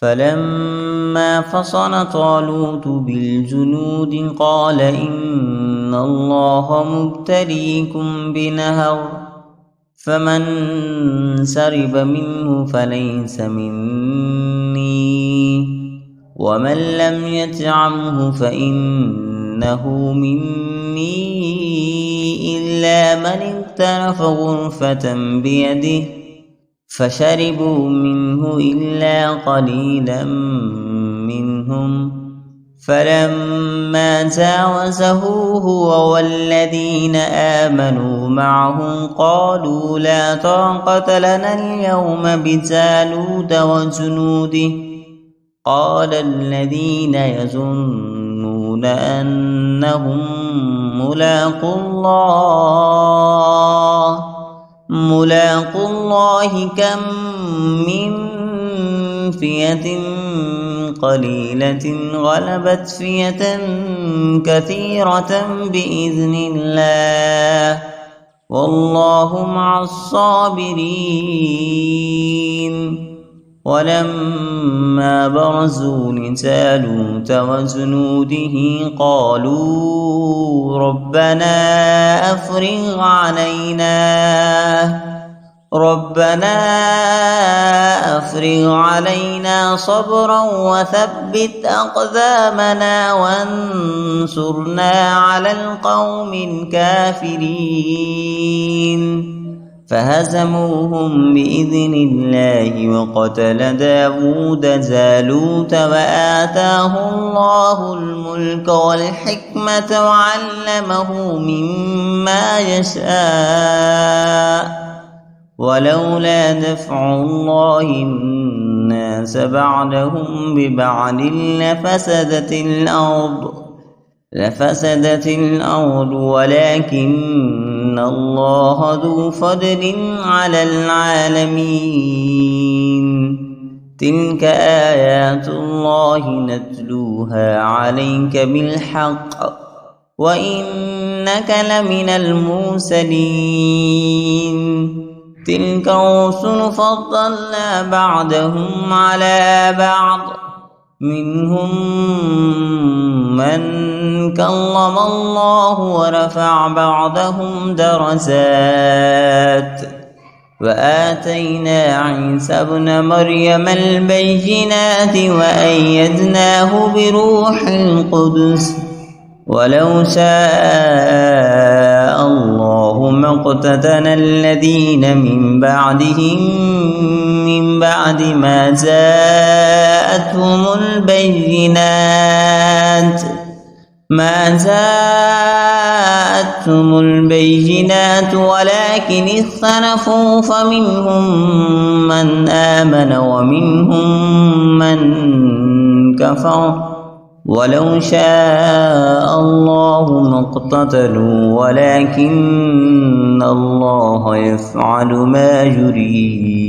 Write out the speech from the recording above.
فلما فصل طالوت بالجنود قال إن الله مبتليكم بنهر فمن شرب منه فليس مني ومن لم يطعمه فإنه مني إلا من اغترف غرفة بيده فشربوا منه إلا قليلا منهم فلما جاوزه هو والذين آمنوا معه قالوا لا طاقة لنا اليوم بجالوت وجنوده قال الذين يظنون أنهم ملاقو الله كم من فئة قليلة غلبت فئة كثيرة بإذن الله والله مع الصابرين ولما برزوا لجالوت وجنوده قالوا ربنا أفرغ علينا صبرا وثبت أقدامنا وانصرنا على القوم الكافرين فهزموهم بإذن الله وقتل داود جالوت وآتاه الله الملك والحكمة وعلمه مما يشاء ولولا دفع الله الناس بعدهم ببعض لفسدت الأرض ولكن الله ذو فضل على العالمين تلك آيات الله نتلوها عليك بالحق وإنك لمن المرسلين تلك الرسل فضلنا بعضهم على بعض منهم من كلم الله ورفع بعضهم درجات وآتينا عيسى ابن مريم البينات وأيدناه بروح القدس ولو شاء الله ما اقتتل الذين من بعدهم من بعد ما جاءتهم البينات ولكن اختلفوا فمنهم من آمن ومنهم من كفر ولو شاء الله ما اقتتلوا ولكن الله يفعل ما يريد.